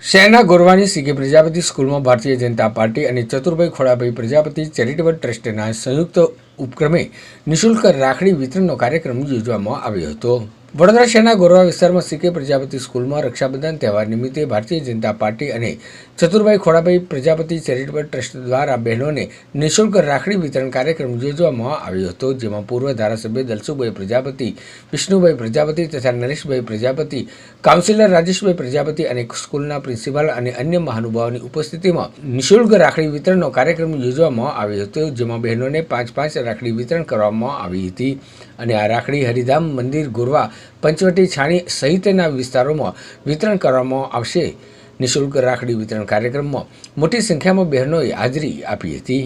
શહેરના ગોરવાની સીકે પ્રજાપતિ સ્કૂલમાં ભારતીય જનતા પાર્ટી અને ચતુરભાઈ ખોડાભાઈ પ્રજાપતિ ચેરિટેબલ ટ્રસ્ટના સંયુક્ત ઉપક્રમે નિઃશુલ્ક રાખડી વિતરણનો કાર્યક્રમ યોજવામાં આવ્યો હતો। વડોદરા શહેરના ગોરવા વિસ્તારમાં સીકે પ્રજાપતિ સ્કૂલમાં રક્ષાબંધન તહેવાર નિમિત્તે ભારતીય જનતા પાર્ટી અને ચતુરભાઈ ખોડાભાઈ પ્રજાપતિ ચેરિટેબલ ટ્રસ્ટ દ્વારા બહેનોને નિઃશુલ્ક રાખડી વિતરણ કાર્યક્રમ યોજવામાં આવ્યો હતો, જેમાં પૂર્વ ધારાસભ્ય દલસુભાઈ પ્રજાપતિ, વિષ્ણુભાઈ પ્રજાપતિ તથા નરેશભાઈ પ્રજાપતિ, કાઉન્સિલર રાજેશભાઈ પ્રજાપતિ અને સ્કૂલના પ્રિન્સિપાલ અને અન્ય મહાનુભાવોની ઉપસ્થિતિમાં નિઃશુલ્ક રાખડી વિતરણનો કાર્યક્રમ યોજવામાં આવ્યો હતો, જેમાં બહેનોને 5 રાખડી વિતરણ કરવામાં આવી હતી અને આ રાખડી હરિધામ મંદિર, ગોરવા, પંચવટી, છાણી સહિતના વિસ્તારોમાં વિતરણ કરવામાં આવશે। નિઃશુલ્ક રાખડી વિતરણ કાર્યક્રમમાં મોટી સંખ્યામાં બહેનોએ હાજરી આપી હતી।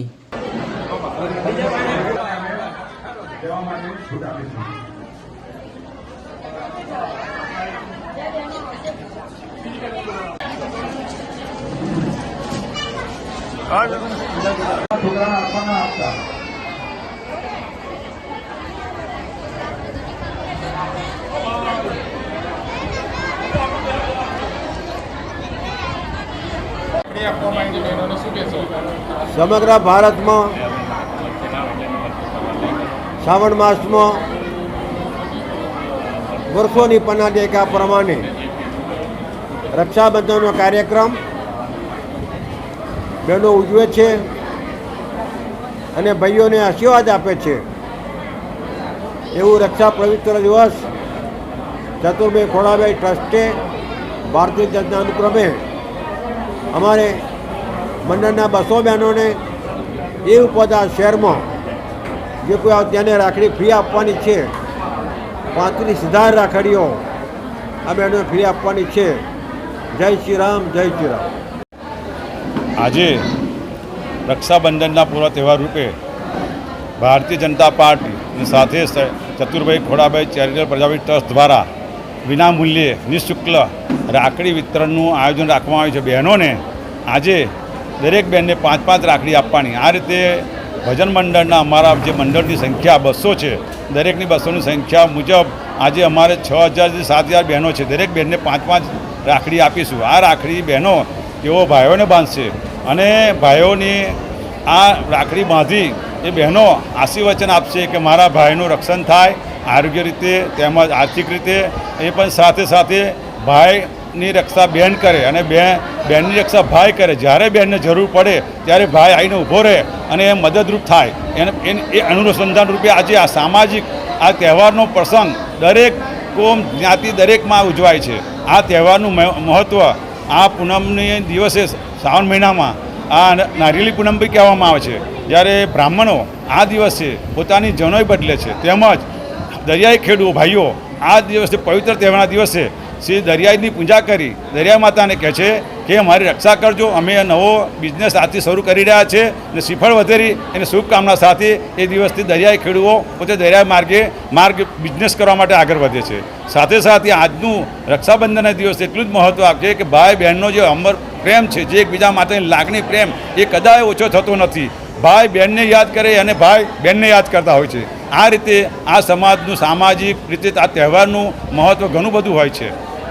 સમગ્ર ભારતમાં શ્રાવણ માસમાં વર્ષોની પનાદેકા પ્રમાણે રક્ષાબંધનનો કાર્યક્રમ બહેનો ઉજવે છે અને ભાઈઓને આશીર્વાદ આપે છે। એવું રક્ષા પવિત્ર દિવસ ચતુરભાઈ ખોડાભાઈ ટ્રસ્ટે ભારતીય જનતા અનુક્રમે અમારે મંડળના 200 બહેનોને એ ઉપરતા શહેરમાં જે કોઈ તેને રાખડી ફ્રી આપવાની છે, 35,000 રાખડીઓ આ બહેનોને ફ્રી આપવાની છે। જય શ્રી રામ, જય શ્રી રામ। આજે રક્ષાબંધનના પૂર્વ તહેવાર રૂપે ભારતીય જનતા પાર્ટી સાથે ચતુરભાઈ ખોડાભાઈ ચેરિટેબલ પ્રજાપતિ ટ્રસ્ટ દ્વારા વિનામૂલ્યે નિઃશુલ્ક રાખડી વિતરણનું આયોજન રાખવામાં આવ્યું છે। બહેનોને આજે દરેક બહેનને 5 રાખડી આપવાની। આ રીતે ભજન મંડળના અમારા જે મંડળની સંખ્યા 200 છે, દરેકની 200ની સંખ્યા મુજબ આજે અમારે 6,000થી 7,000 બહેનો છે। દરેક બહેનને 5 રાખડી આપીશું। આ રાખડી બહેનો તેઓ ભાઈઓને બાંધશે અને ભાઈઓની આ રાખડી બાંધી એ બહેનો આશીર્વચન આપશે કે મારા ભાઈનું રક્ષણ થાય આરોગ્ય રીતે તેમજ આર્થિક રીતે, એ પણ સાથે સાથે ભાઈની રક્ષા બહેન કરે અને બહેનની રક્ષા ભાઈ કરે। જ્યારે બહેનને જરૂર પડે ત્યારે ભાઈ આવીને ઊભો રહે અને એ મદદરૂપ થાય। એ અનુસંધાન રૂપે આજે આ સામાજિક આ તહેવારનો પ્રસંગ દરેક કોમ જ્ઞાતિ દરેકમાં ઉજવાય છે। આ તહેવારનું મહત્ત્વ આ પૂનમની દિવસે શ્રાવણ મહિનામાં આ નારિયેળી પૂનમ બી કહેવામાં આવે છે, જ્યારે બ્રાહ્મણો આ દિવસે પોતાની જનોઈ બદલે છે। તેમજ દરિયાઈ ખેડૂતો ભાઈઓ આ દિવસે પવિત્ર તહેવારના દિવસે શ્રી દરિયાઈની પૂજા કરી દરિયા માતાને કહે છે કે અમારી રક્ષા કરજો, અમે નવો બિઝનેસ આજથી શરૂ કરી રહ્યા છે અને શ્રીફળ વધેરી એને શુભકામના સાથે એ દિવસથી દરિયાઈ ખેડૂતો પોતે દરિયા માર્ગ બિઝનેસ કરવા માટે આગળ વધે છે। સાથે સાથે આજનું રક્ષાબંધનના દિવસે એટલું જ મહત્ત્વ આપશે કે ભાઈ બહેનનો જે અમર પ્રેમ છે, જે એકબીજા માટેની લાગણી પ્રેમ એ કદાચ ઓછો થતો નથી। ભાઈ બહેનને યાદ કરે અને ભાઈ બહેનને યાદ કરતા હોય છે। આ રીતે આ સમાજનું સામાજિક રીતે આ તહેવારનું મહત્ત્વ ઘણું બધું હોય છે।